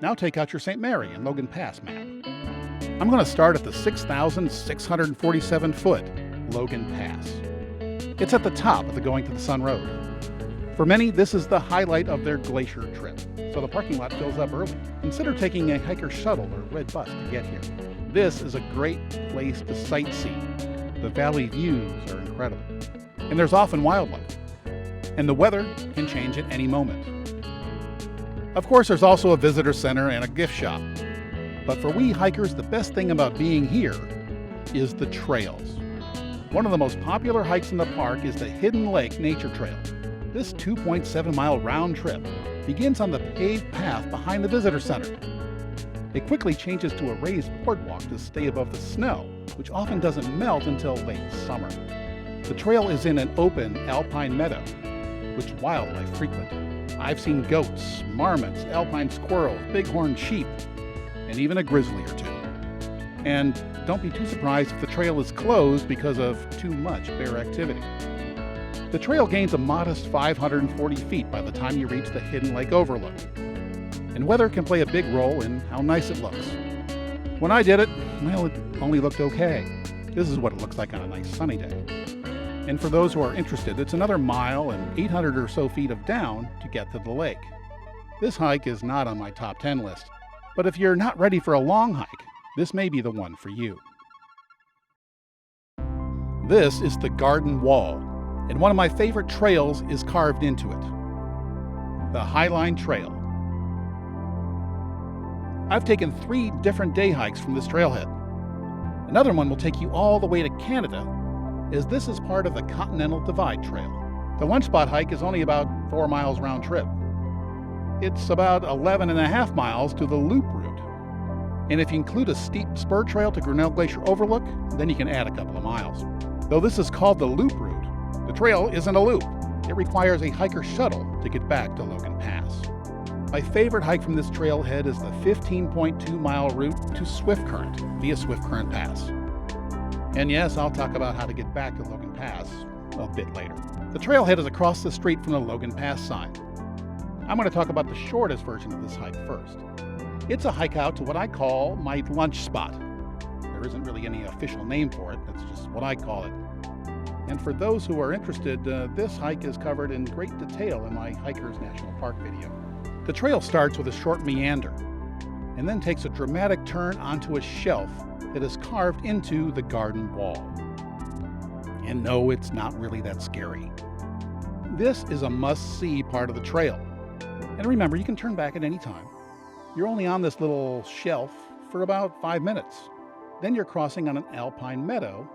Now take out your St. Mary and Logan Pass map. I'm going to start at the 6,647-foot Logan Pass. It's at the top of the Going to the Sun Road. For many, this is the highlight of their Glacier trip, so the parking lot fills up early. Consider taking a hiker shuttle or red bus to get here. This is a great place to sightsee. The valley views are incredible, and there's often wildlife. And the weather can change at any moment. Of course, there's also a visitor center and a gift shop. But for we hikers, the best thing about being here is the trails. One of the most popular hikes in the park is the Hidden Lake Nature Trail. This 2.7-mile round trip begins on the paved path behind the visitor center. It quickly changes to a raised boardwalk to stay above the snow, which often doesn't melt until late summer. The trail is in an open alpine meadow, which wildlife frequent. I've seen goats, marmots, alpine squirrels, bighorn sheep, and even a grizzly or two. And don't be too surprised if the trail is closed because of too much bear activity. The trail gains a modest 540 feet by the time you reach the Hidden Lake Overlook. And weather can play a big role in how nice it looks. When I did it, well, it only looked okay. This is what it looks like on a nice sunny day. And for those who are interested, it's another mile and 800 or so feet of down to get to the lake. This hike is not on my top 10 list, but if you're not ready for a long hike, this may be the one for you. This is the Garden Wall, and one of my favorite trails is carved into it. The Highline Trail. I've taken 3 different day hikes from this trailhead. Another one will take you all the way to Canada, as this is part of the Continental Divide Trail. The Lunch Spot hike is only about 4 miles round trip. It's about 11.5 miles to the Loop route. And if you include a steep spur trail to Grinnell Glacier Overlook, then you can add a couple of miles. Though this is called the Loop route, the trail isn't a loop. It requires a hiker shuttle to get back to Logan Pass. My favorite hike from this trailhead is the 15.2-mile route to Swiftcurrent via Swiftcurrent Pass. And yes, I'll talk about how to get back to Logan Pass a bit later. The trailhead is across the street from the Logan Pass sign. I'm going to talk about the shortest version of this hike first. It's a hike out to what I call my lunch spot. There isn't really any official name for it, that's just what I call it. And for those who are interested, this hike is covered in great detail in my Hikers National Park video. The trail starts with a short meander, and then takes a dramatic turn onto a shelf that is carved into the garden wall. And no, it's not really that scary. This is a must-see part of the trail. And remember, you can turn back at any time. You're only on this little shelf for about 5 minutes. Then you're crossing on an alpine meadow,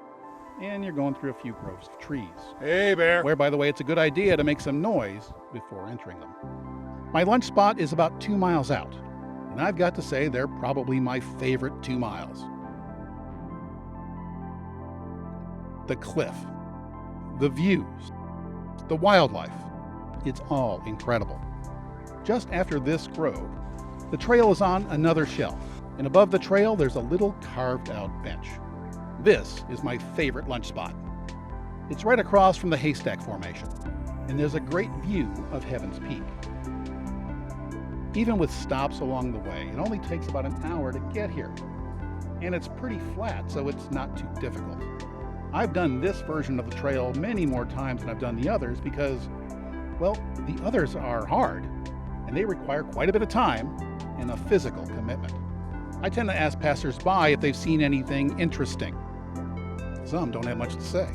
and you're going through a few groves of trees. Hey, Bear. Where, by the way, it's a good idea to make some noise before entering them. My lunch spot is about 2 miles out, and I've got to say they're probably my favorite 2 miles. The cliff, the views, the wildlife, it's all incredible. Just after this grove, the trail is on another shelf, and above the trail there's a little carved out bench. This is my favorite lunch spot. It's right across from the haystack formation, and there's a great view of Heaven's Peak. Even with stops along the way, it only takes about an hour to get here. And it's pretty flat, so it's not too difficult. I've done this version of the trail many more times than I've done the others because, well, the others are hard, and they require quite a bit of time and a physical commitment. I tend to ask passers-by if they've seen anything interesting. Some don't have much to say.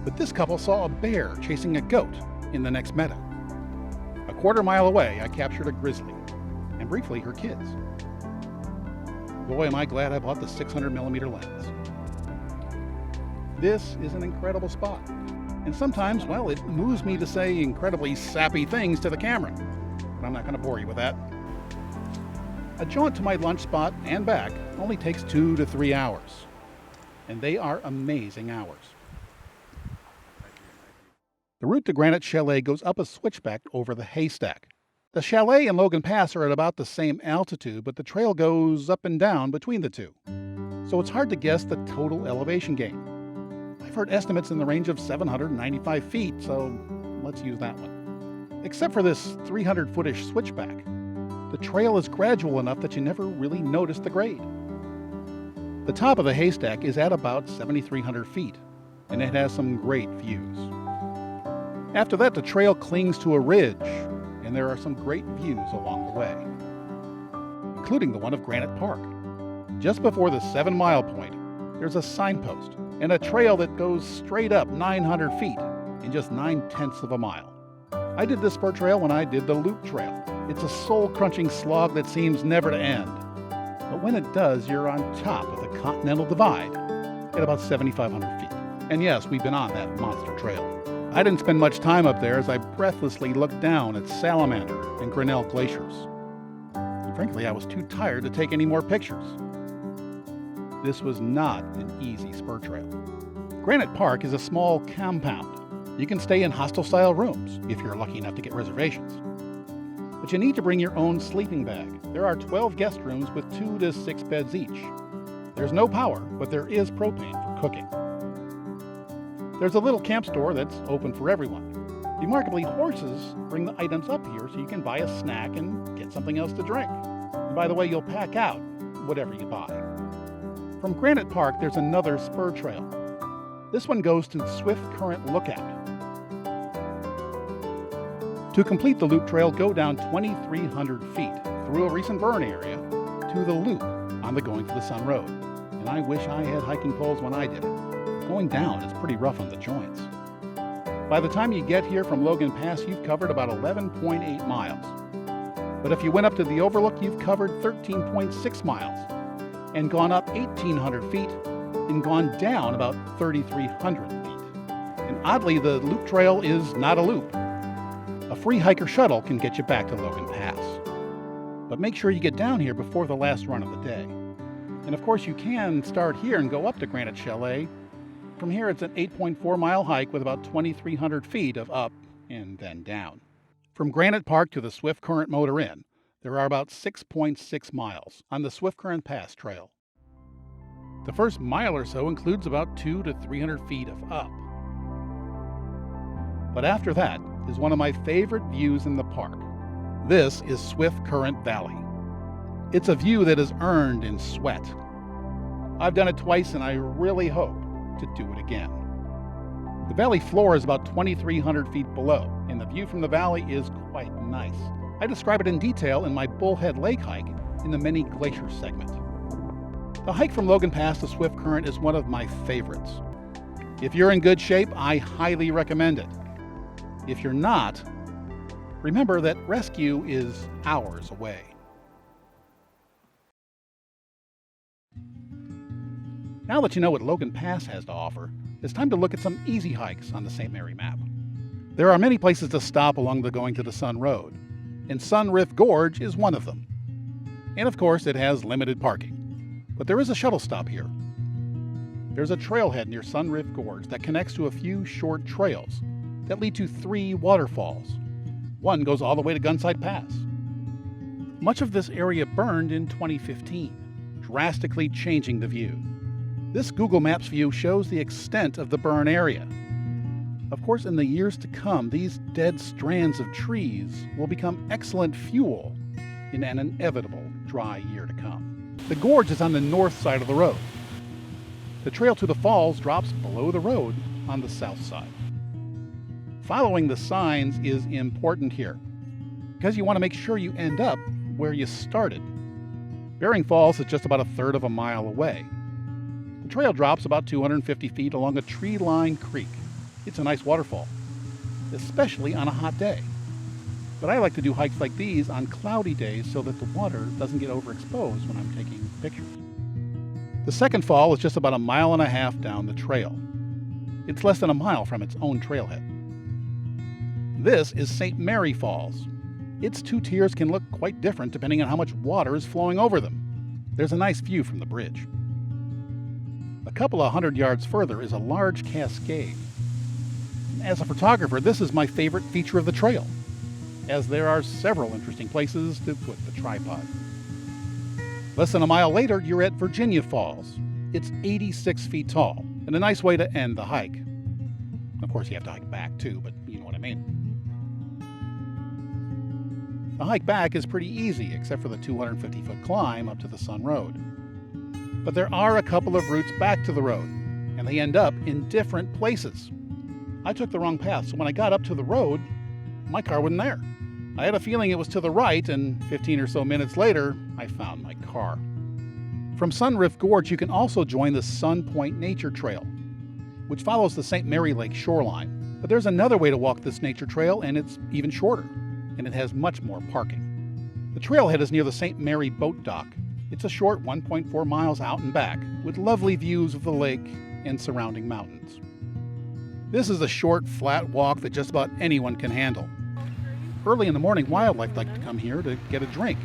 But this couple saw a bear chasing a goat in the next meadow. A quarter mile away, I captured a grizzly, and briefly her kids. Boy, am I glad I bought the 600mm lens. This is an incredible spot, and sometimes, well, it moves me to say incredibly sappy things to the camera, but I'm not going to bore you with that. A jaunt to my lunch spot and back only takes 2 to 3 hours, and they are amazing hours. The route to Granite Chalet goes up a switchback over the haystack. The chalet and Logan Pass are at about the same altitude, but the trail goes up and down between the two, so it's hard to guess the total elevation gain. I've heard estimates in the range of 795 feet, so let's use that one. Except for this 300-footish switchback, the trail is gradual enough that you never really notice the grade. The top of the haystack is at about 7,300 feet, and it has some great views. After that, the trail clings to a ridge, and there are some great views along the way, including the one of Granite Park. Just before the 7-mile point, there's a signpost and a trail that goes straight up 900 feet in just 9/10 of a mile. I did this spur trail when I did the Loop Trail. It's a soul-crunching slog that seems never to end. But when it does, you're on top of the Continental Divide at about 7,500 feet. And yes, we've been on that monster trail. I didn't spend much time up there as I breathlessly looked down at Salamander and Granite glaciers. And frankly, I was too tired to take any more pictures. This was not an easy spur trail. Granite Park is a small compound. You can stay in hostel-style rooms if you're lucky enough to get reservations. But you need to bring your own sleeping bag. There are 12 guest rooms with 2 to 6 beds each. There's no power, but there is propane for cooking. There's a little camp store that's open for everyone. Remarkably, horses bring the items up here so you can buy a snack and get something else to drink. And by the way, you'll pack out whatever you buy. From Granite Park, there's another spur trail. This one goes to Swiftcurrent Lookout. To complete the Loop Trail, go down 2,300 feet through a recent burn area to the Loop on the Going to the Sun Road. And I wish I had hiking poles when I did it. Going down is pretty rough on the joints. By the time you get here from Logan Pass, you've covered about 11.8 miles. But if you went up to the overlook, you've covered 13.6 miles and gone up 1,800 feet and gone down about 3,300 feet. And oddly, the Loop Trail is not a loop. A free hiker shuttle can get you back to Logan Pass. But make sure you get down here before the last run of the day. And of course, you can start here and go up to Granite Chalet. From here, it's an 8.4-mile hike with about 2,300 feet of up and then down. From Granite Park to the Swiftcurrent Motor Inn, there are about 6.6 miles on the Swiftcurrent Pass trail. The first mile or so includes about 200 to 300 feet of up. But after that is one of my favorite views in the park. This is Swiftcurrent Valley. It's a view that is earned in sweat. I've done it twice and I really hope to do it again. The valley floor is about 2,300 feet below, and the view from the valley is quite nice. I describe it in detail in my Bullhead Lake hike in the Many Glaciers segment. The hike from Logan Pass to Swiftcurrent is one of my favorites. If you're in good shape, I highly recommend it. If you're not, remember that rescue is hours away. Now that you know what Logan Pass has to offer, it's time to look at some easy hikes on the St. Mary map. There are many places to stop along the Going to the Sun Road, and Sunrift Gorge is one of them. And of course, it has limited parking. But there is a shuttle stop here. There's a trailhead near Sunrift Gorge that connects to a few short trails that lead to 3 waterfalls. One goes all the way to Gunsight Pass. Much of this area burned in 2015, drastically changing the view. This Google Maps view shows the extent of the burn area. Of course, in the years to come, these dead strands of trees will become excellent fuel in an inevitable dry year to come. The gorge is on the north side of the road. The trail to the falls drops below the road on the south side. Following the signs is important here, because you want to make sure you end up where you started. Bering Falls is just about 1/3 of a mile away. The trail drops about 250 feet along a tree-lined creek. It's a nice waterfall, especially on a hot day. But I like to do hikes like these on cloudy days so that the water doesn't get overexposed when I'm taking pictures. The second fall is just about 1.5 miles down the trail. It's less than a mile from its own trailhead. This is St. Mary Falls. Its 2 tiers can look quite different depending on how much water is flowing over them. There's a nice view from the bridge. A couple of 100 yards further is a large cascade. As a photographer, this is my favorite feature of the trail, as there are several interesting places to put the tripod. Less than a mile later, you're at Virginia Falls. It's 86 feet tall, and a nice way to end the hike. Of course, you have to hike back too, but you know what I mean. The hike back is pretty easy, except for the 250-foot climb up to the Sun Road. But there are a couple of routes back to the road, and they end up in different places. I took the wrong path, so when I got up to the road, my car wasn't there. I had a feeling it was to the right, and 15 or so minutes later, I found my car. From Sunrift Gorge, you can also join the Sun Point Nature Trail, which follows the St. Mary Lake shoreline. But there's another way to walk this nature trail, and it's even shorter, and it has much more parking. The trailhead is near the St. Mary Boat Dock. It's a short 1.4 miles out and back, with lovely views of the lake and surrounding mountains. This is a short, flat walk that just about anyone can handle. Early in the morning, wildlife like to come here to get a drink,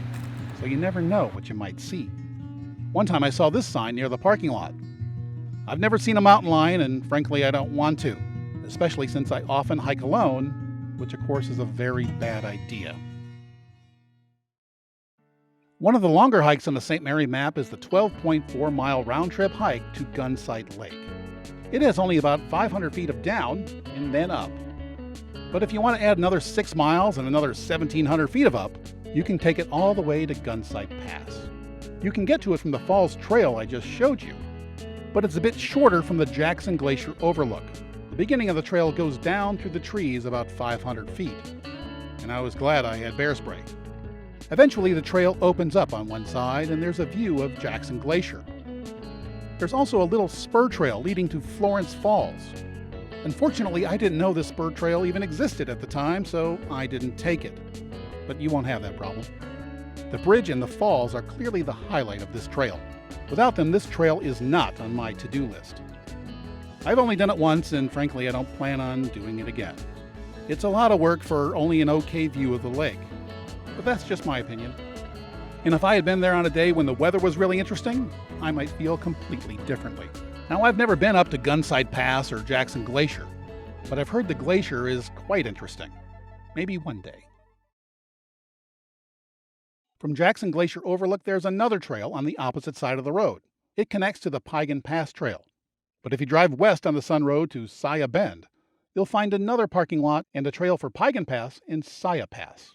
so you never know what you might see. One time I saw this sign near the parking lot. I've never seen a mountain lion, and frankly I don't want to, especially since I often hike alone, which of course is a very bad idea. One of the longer hikes on the St. Mary map is the 12.4-mile round-trip hike to Gunsight Lake. It has only about 500 feet of down and then up. But if you want to add another 6 miles and another 1,700 feet of up, you can take it all the way to Gunsight Pass. You can get to it from the Falls Trail I just showed you, but it's a bit shorter from the Jackson Glacier overlook. The beginning of the trail goes down through the trees about 500 feet, and I was glad I had bear spray. Eventually, the trail opens up on one side, and there's a view of Jackson Glacier. There's also a little spur trail leading to Florence Falls. Unfortunately, I didn't know this spur trail even existed at the time, so I didn't take it. But you won't have that problem. The bridge and the falls are clearly the highlight of this trail. Without them, this trail is not on my to-do list. I've only done it once, and frankly, I don't plan on doing it again. It's a lot of work for only an okay view of the lake. But that's just my opinion. And if I had been there on a day when the weather was really interesting, I might feel completely differently. Now, I've never been up to Gunsight Pass or Jackson Glacier, but I've heard the glacier is quite interesting. Maybe one day. From Jackson Glacier Overlook, there's another trail on the opposite side of the road. It connects to the Piegan Pass trail. But if you drive west on the Sun Road to Siyeh Bend, you'll find another parking lot and a trail for Piegan Pass and Siyeh Pass.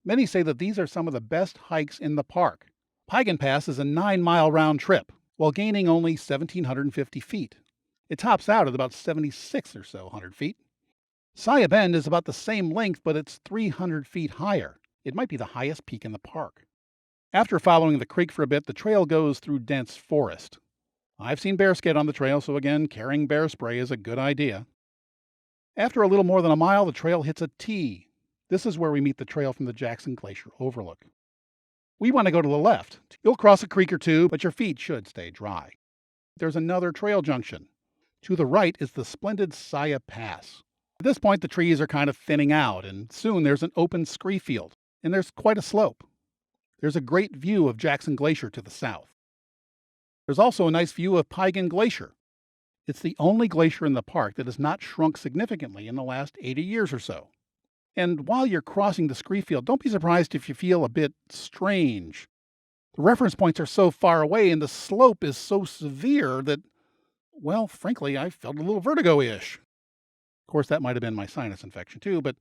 Many say that these are some of the best hikes in the park. Piegan Pass is a 9-mile round trip, while gaining only 1,750 feet. It tops out at about 76 or so hundred feet. Siyeh Bend is about the same length, but it's 300 feet higher. It might be the highest peak in the park. After following the creek for a bit, the trail goes through dense forest. I've seen bear skid on the trail, so again, carrying bear spray is a good idea. After a little more than a mile, the trail hits a T. This is where we meet the trail from the Jackson Glacier Overlook. We want to go to the left. You'll cross a creek or two, but your feet should stay dry. There's another trail junction. To the right is the splendid Siyeh Pass. At this point, the trees are kind of thinning out, and soon there's an open scree field, and there's quite a slope. There's a great view of Jackson Glacier to the south. There's also a nice view of Piegan Glacier. It's the only glacier in the park that has not shrunk significantly in the last 80 years or so. And while you're crossing the scree field, don't be surprised if you feel a bit strange. The reference points are so far away and the slope is so severe that, well, frankly, I felt a little vertigo-ish. Of course, that might have been my sinus infection too, but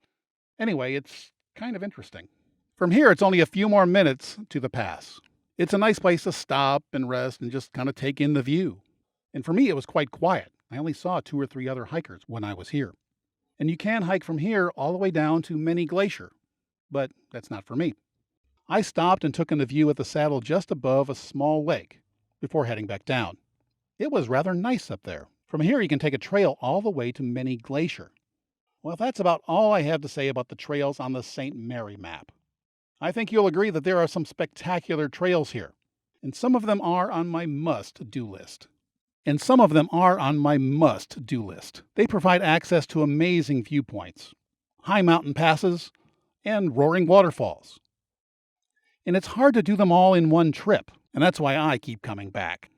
anyway, it's kind of interesting. From here, it's only a few more minutes to the pass. It's a nice place to stop and rest and just kind of take in the view. And for me, it was quite quiet. I only saw 2 or 3 other hikers when I was here. And you can hike from here all the way down to Many Glacier, but that's not for me. I stopped and took in the view at the saddle just above a small lake before heading back down. It was rather nice up there. From here, you can take a trail all the way to Many Glacier. Well, that's about all I have to say about the trails on the St. Mary map. I think you'll agree that there are some spectacular trails here, and some of them are on my must-do list. They provide access to amazing viewpoints, high mountain passes, and roaring waterfalls. And it's hard to do them all in one trip, and that's why I keep coming back.